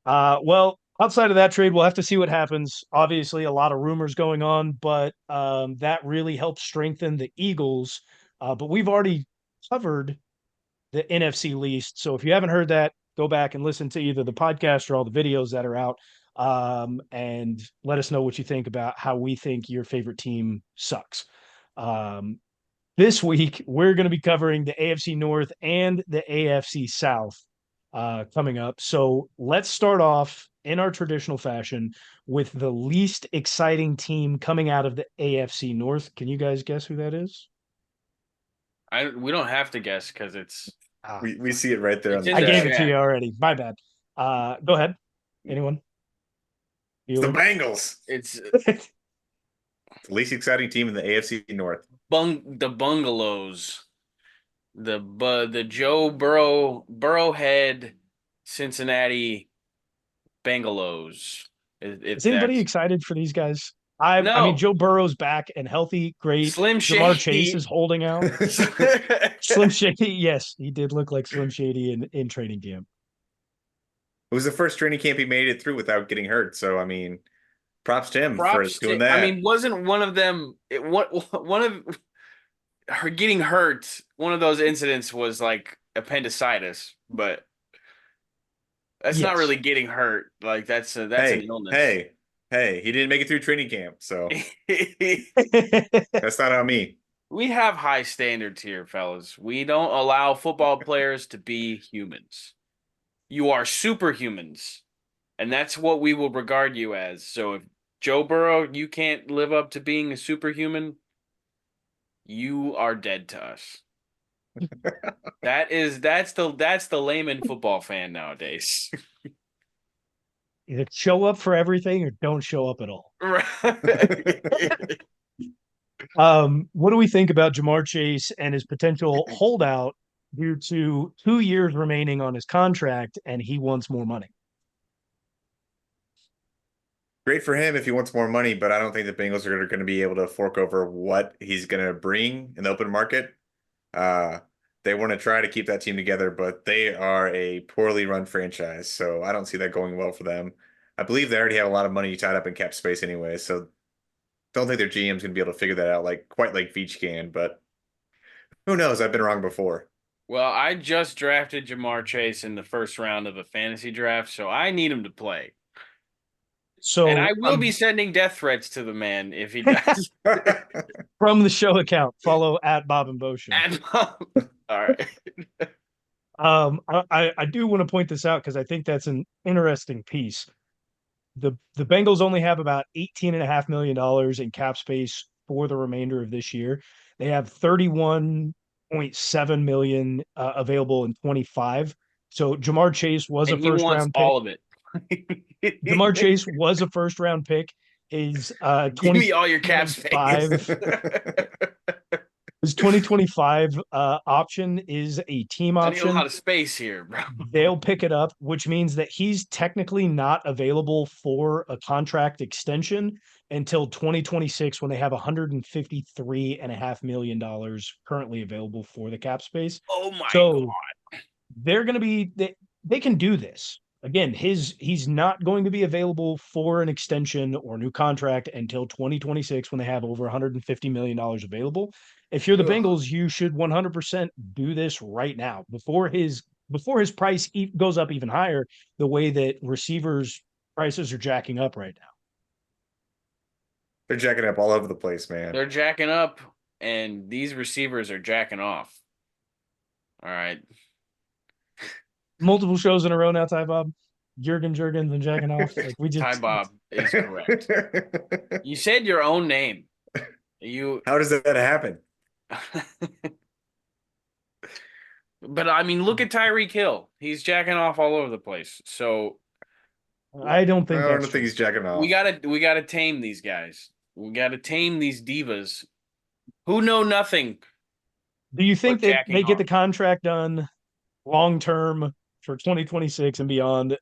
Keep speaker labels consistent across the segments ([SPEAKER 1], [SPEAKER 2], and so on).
[SPEAKER 1] Well, outside of that trade, we'll have to see what happens. Obviously, a lot of rumors going on, but that really helps strengthen the Eagles. But we've already covered the NFC least. So if you haven't heard that, go back and listen to either the podcast or all the videos that are out. And let us know what you think about how we think your favorite team sucks. Um, this week, we're going to be covering the AFC North and the AFC South coming up. So let's start off in our traditional fashion with the least exciting team coming out of the AFC North. Can you guys guess who that is?
[SPEAKER 2] We don't have to guess because it's
[SPEAKER 1] Ah,
[SPEAKER 3] We see it right there on
[SPEAKER 2] it's
[SPEAKER 3] the
[SPEAKER 2] in
[SPEAKER 1] I
[SPEAKER 2] the
[SPEAKER 1] gave
[SPEAKER 3] chat.
[SPEAKER 1] it to you
[SPEAKER 2] chat.
[SPEAKER 1] already. My bad. Go ahead. Anyone?
[SPEAKER 3] It's the
[SPEAKER 1] Bueller?
[SPEAKER 3] Bengals,
[SPEAKER 2] It's
[SPEAKER 3] the least exciting team in the AFC North.
[SPEAKER 2] the bungalows, the Joe Burrowhead Cincinnati Bengalows. If
[SPEAKER 1] Is anybody
[SPEAKER 2] that's
[SPEAKER 1] excited for these guys? I mean,
[SPEAKER 2] no
[SPEAKER 1] Joe Burrow's back and healthy, great.
[SPEAKER 2] Slim
[SPEAKER 1] Jamar Chase is
[SPEAKER 2] Shady.
[SPEAKER 1] holding out. Slim Shady, yes, he did look like Slim Shady in training camp.
[SPEAKER 3] It was the first training camp he made it through without getting hurt. So, I mean, props to him for
[SPEAKER 2] Props
[SPEAKER 3] doing
[SPEAKER 2] to. I
[SPEAKER 3] that.
[SPEAKER 2] mean, wasn't one of them? One of her getting hurt. One of those incidents was like appendicitis, but that's not
[SPEAKER 1] Yes.
[SPEAKER 2] really getting hurt. Like that's an
[SPEAKER 3] Hey,
[SPEAKER 2] illness.
[SPEAKER 3] hey, hey, he didn't make it through training camp. So that's not on me.
[SPEAKER 2] We have high standards here, fellas. We don't allow football players to be humans. You are superhumans, and that's what we will regard you as. So if Joe Burrow, you can't live up to being a superhuman, you are dead to us. That's the layman football fan nowadays.
[SPEAKER 1] Either show up for everything or don't show up at all.
[SPEAKER 2] Right.
[SPEAKER 1] What do we think about Jamar Chase and his potential holdout due to 2 years remaining on his contract and he wants more money?
[SPEAKER 3] Great for him if he wants more money, but I don't think the Bengals are going to be able to fork over what he's going to bring in the open market. Uh, they want to try to keep that team together, but they are a poorly run franchise, so I don't see that going well for them. I believe they already have a lot of money tied up in cap space anyway, so don't think their GM's going to be able to figure that out like quite like Veach can, but who knows? I've been wrong before.
[SPEAKER 2] Well, I just drafted Jamar Chase in the first round of a fantasy draft, so I need him to play. And I
[SPEAKER 1] So
[SPEAKER 2] will be sending death threats to the man if he does.
[SPEAKER 1] from the show account, follow at Bob and Bo Show.
[SPEAKER 2] And all right.
[SPEAKER 1] I do want to point this out because I think that's an interesting piece. The Bengals only have about $18.5 million in cap space for the remainder of this year. They have 31.7 million available in 25. So Jamar Chase was a
[SPEAKER 2] And he
[SPEAKER 1] first
[SPEAKER 2] wants
[SPEAKER 1] round pick.
[SPEAKER 2] all of it.
[SPEAKER 1] Jamar Chase was a first round pick. His
[SPEAKER 2] Give me all your cap space.
[SPEAKER 1] 2025 his 2025 option is a team
[SPEAKER 2] I need a
[SPEAKER 1] option.
[SPEAKER 2] lot of space here, bro.
[SPEAKER 1] They'll pick it up, which means that he's technically not available for a contract extension until 2026 when they have $153.5 million currently available for the cap space.
[SPEAKER 2] Oh my
[SPEAKER 1] So
[SPEAKER 2] God.
[SPEAKER 1] they're going to be they can do this. Again, he's not going to be available for an extension or new contract until 2026 when they have over $150 million available. If you're the
[SPEAKER 2] Ugh.
[SPEAKER 1] Bengals, you should 100% do this right now before his price goes up even higher, the way that receivers prices are jacking up right now.
[SPEAKER 3] They're jacking up all over the place, man.
[SPEAKER 2] They're jacking up, and these receivers are jacking off. All right.
[SPEAKER 1] Multiple shows in a row now, Ty Bob. Jurgens and jacking off. Like we
[SPEAKER 2] Ty
[SPEAKER 1] just
[SPEAKER 2] Bob is correct. You said your own name. You
[SPEAKER 3] How does that happen?
[SPEAKER 2] But I mean, look at Tyreek Hill. He's jacking off all over the place. So
[SPEAKER 1] I don't
[SPEAKER 3] I
[SPEAKER 1] think
[SPEAKER 3] don't
[SPEAKER 1] that's
[SPEAKER 3] think
[SPEAKER 1] true.
[SPEAKER 3] he's jacking
[SPEAKER 2] we
[SPEAKER 3] off.
[SPEAKER 2] gotta tame these guys. We gotta tame these divas who know nothing
[SPEAKER 1] Do you
[SPEAKER 2] but
[SPEAKER 1] think that
[SPEAKER 2] jacking
[SPEAKER 1] they get the
[SPEAKER 2] off.
[SPEAKER 1] contract done long term for 2026 and beyond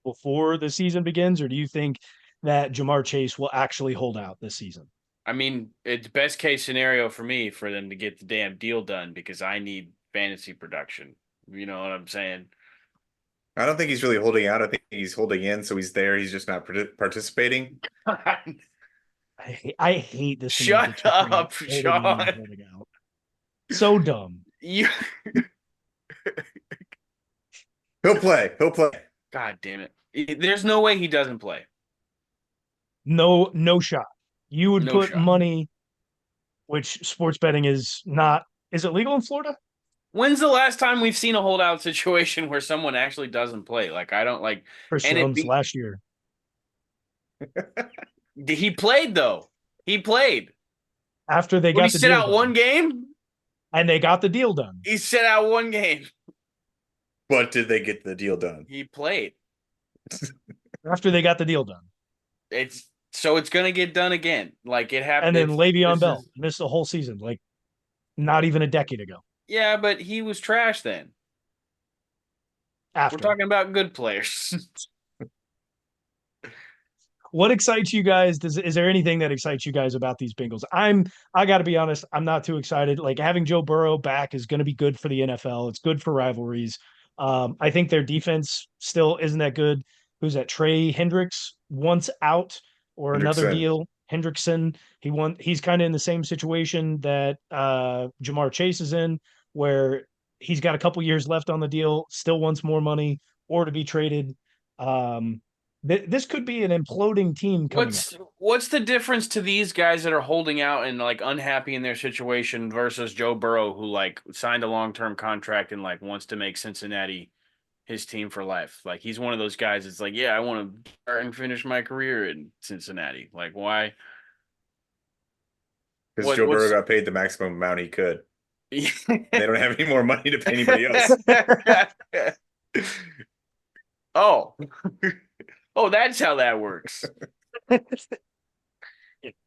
[SPEAKER 1] before the season begins, or do you think that Jamar Chase will actually hold out this season?
[SPEAKER 2] I mean, it's best case scenario for me for them to get the damn deal done because I need fantasy production. You know what I'm saying?
[SPEAKER 3] I don't think he's really holding out. I think he's holding in, so he's there. He's just not participating.
[SPEAKER 1] I hate the
[SPEAKER 2] Shut
[SPEAKER 1] semantics between
[SPEAKER 2] up,
[SPEAKER 1] holding in and
[SPEAKER 2] Sean.
[SPEAKER 1] holding out. So dumb.
[SPEAKER 2] You
[SPEAKER 3] He'll play. He'll play.
[SPEAKER 2] God damn it. There's no way he doesn't play.
[SPEAKER 1] No shot. You would
[SPEAKER 2] No
[SPEAKER 1] put
[SPEAKER 2] shot.
[SPEAKER 1] money, which sports betting is not. Is it legal in Florida?
[SPEAKER 2] When's the last time we've seen a holdout situation where someone actually doesn't play? Like I don't like
[SPEAKER 1] Chris
[SPEAKER 2] and it
[SPEAKER 1] Jones
[SPEAKER 2] be
[SPEAKER 1] last year.
[SPEAKER 2] he played though. He played.
[SPEAKER 1] After they
[SPEAKER 2] Would he
[SPEAKER 1] got the
[SPEAKER 2] sit
[SPEAKER 1] deal
[SPEAKER 2] out
[SPEAKER 1] done.
[SPEAKER 2] one game?
[SPEAKER 1] And they got the deal done.
[SPEAKER 2] He sit out one game.
[SPEAKER 3] But did they get the deal done?
[SPEAKER 2] He played.
[SPEAKER 1] After they got the deal done.
[SPEAKER 2] It's gonna get done again. Like it happened.
[SPEAKER 1] And then Le'Veon Bell missed the whole season, like not even a decade ago.
[SPEAKER 2] Yeah, but he was trash then.
[SPEAKER 1] After.
[SPEAKER 2] We're talking about good players.
[SPEAKER 1] What excites you guys? Is there anything that excites you guys about these Bengals? I got to be honest, I'm not too excited. Like having Joe Burrow back is going to be good for the NFL. It's good for rivalries. I think their defense still isn't that good. Who's that? Trey Hendricks once out or another
[SPEAKER 3] Hendrickson.
[SPEAKER 1] deal. Hendrickson. He's kind of in the same situation that Jamar Chase is in, where he's got a couple years left on the deal, still wants more money or to be traded. This could be an imploding team coming up.
[SPEAKER 2] What's the difference to these guys that are holding out and like unhappy in their situation versus Joe Burrow, who like signed a long-term contract and like wants to make Cincinnati his team for life? Like he's one of those guys that's like, yeah, I want to start and finish my career in Cincinnati. Like why?
[SPEAKER 3] Because Joe Burrow got paid the maximum amount he could.
[SPEAKER 2] They
[SPEAKER 3] They don't have any more money to pay anybody else.
[SPEAKER 2] Oh. Oh, that's how that works.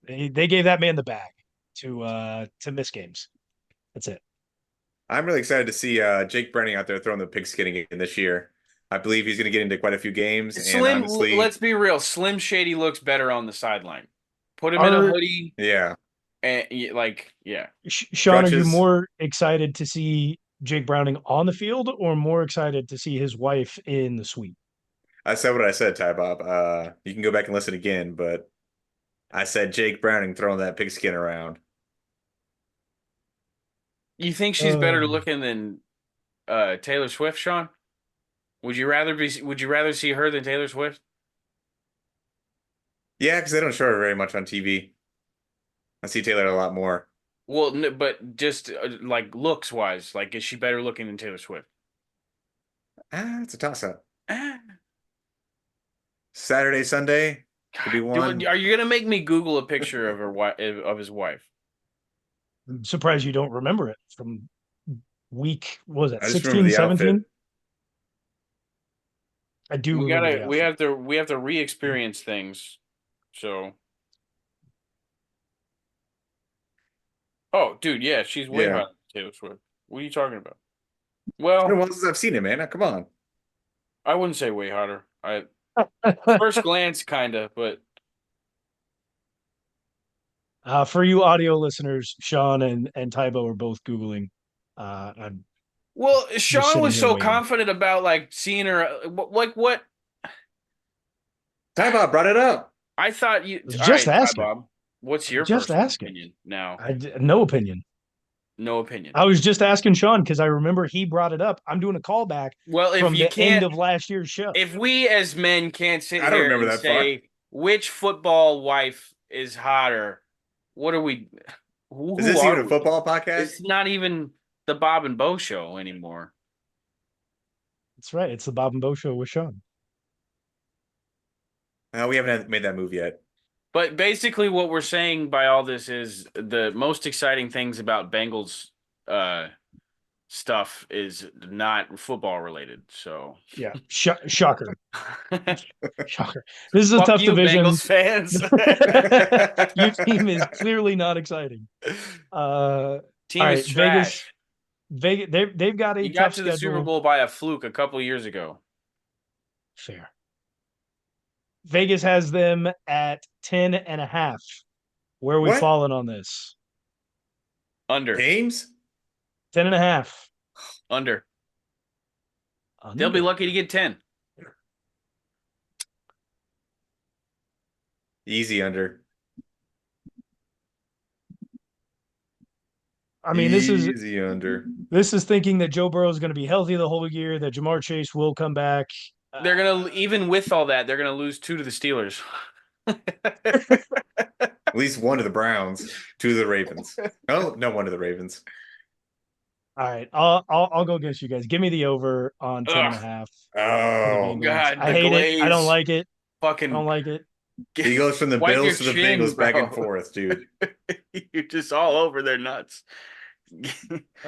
[SPEAKER 1] They gave that man the bag to miss games. That's it.
[SPEAKER 3] I'm really excited to see Jake Browning out there throwing the pigskin again this year. I believe he's going to get into quite a few games. And honestly,
[SPEAKER 2] let's be real. Slim Shady looks better on the sideline. Put him in a hoodie.
[SPEAKER 3] Yeah.
[SPEAKER 2] And yeah.
[SPEAKER 1] Sean, are you more excited to see Jake Browning on the field or more excited to see his wife in the suite?
[SPEAKER 3] I said what I said, Ty Bob. You can go back and listen again, but I said Jake Browning throwing that pigskin around.
[SPEAKER 2] You think she's better looking than Taylor Swift, Sean? Would you rather see her than Taylor Swift?
[SPEAKER 3] Yeah, because they don't show her very much on TV. I see Taylor a lot more.
[SPEAKER 2] Well, but just like looks wise, like is she better looking than Taylor Swift?
[SPEAKER 3] It's a toss up. Saturday, Sunday could be one.
[SPEAKER 2] Are you gonna make me Google a picture of his wife?
[SPEAKER 1] I'm surprised you don't remember it from week. What was it
[SPEAKER 3] 16,
[SPEAKER 1] 17? I do.
[SPEAKER 2] We have to re-experience things. So. Oh, dude, yeah, she's way hotter than Taylor Swift. What are you talking about? Well,
[SPEAKER 3] since I've seen it, man. Now, come on.
[SPEAKER 2] I wouldn't say way hotter. First glance, kinda, but
[SPEAKER 1] for you audio listeners, Sean and Tybo are both Googling.
[SPEAKER 2] Sean was so confident about like seeing her. Like what?
[SPEAKER 3] Ty Bob brought it up.
[SPEAKER 2] I thought you
[SPEAKER 1] just asking.
[SPEAKER 2] Bob, what's your opinion now?
[SPEAKER 1] No opinion.
[SPEAKER 2] No opinion.
[SPEAKER 1] I was just asking Sean because I remember he brought it up. I'm doing a callback.
[SPEAKER 2] From the
[SPEAKER 1] end of last year's show.
[SPEAKER 2] If we as men can't sit here and say which football wife is hotter, what are we?
[SPEAKER 3] Is this even a football podcast?
[SPEAKER 2] It's not even the Bob and Bo show anymore.
[SPEAKER 1] That's right. It's the Bob and Bo show with Sean.
[SPEAKER 3] We haven't made that move yet.
[SPEAKER 2] But basically what we're saying by all this is the most exciting things about Bengals stuff is not football related. So
[SPEAKER 1] yeah, shocker. Shocker. This is a tough division.
[SPEAKER 2] Bengals fans.
[SPEAKER 1] Your team is clearly not exciting.
[SPEAKER 2] Team is trash.
[SPEAKER 1] Vegas, they've got a tough schedule.
[SPEAKER 2] The Super Bowl by a fluke a couple years ago.
[SPEAKER 1] Fair. Vegas has them at 10.5. Where are we falling on this?
[SPEAKER 2] Under.
[SPEAKER 3] Games?
[SPEAKER 1] 10.5.
[SPEAKER 2] Under. They'll be
[SPEAKER 1] Under.
[SPEAKER 2] lucky to get 10.
[SPEAKER 3] Easy under.
[SPEAKER 1] I mean, this is
[SPEAKER 3] Easy under.
[SPEAKER 1] thinking that Joe Burrow is going to be healthy the whole year, that Jamar Chase will come back.
[SPEAKER 2] They're gonna even with all that, they're gonna lose 2 to the Steelers.
[SPEAKER 3] At least one to the Browns, 2 to the Ravens. Oh, no, 1 to the Ravens.
[SPEAKER 1] All right, I'll go against you guys. Give me the over on 10 and a
[SPEAKER 2] Ugh.
[SPEAKER 1] half for the
[SPEAKER 3] Oh,
[SPEAKER 1] Bengals.
[SPEAKER 2] God,
[SPEAKER 1] I
[SPEAKER 2] the
[SPEAKER 1] hate it. I don't
[SPEAKER 2] glaze.
[SPEAKER 1] like it. I
[SPEAKER 2] Fucking
[SPEAKER 1] don't like it.
[SPEAKER 3] he goes from the
[SPEAKER 2] wipe your
[SPEAKER 3] Bills to the
[SPEAKER 2] chin,
[SPEAKER 3] Bengals back and
[SPEAKER 2] bro.
[SPEAKER 3] forth, dude.
[SPEAKER 2] You're just all over their nuts.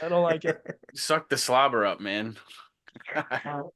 [SPEAKER 1] I don't like it.
[SPEAKER 2] Suck the slobber up, man.
[SPEAKER 3] Oh.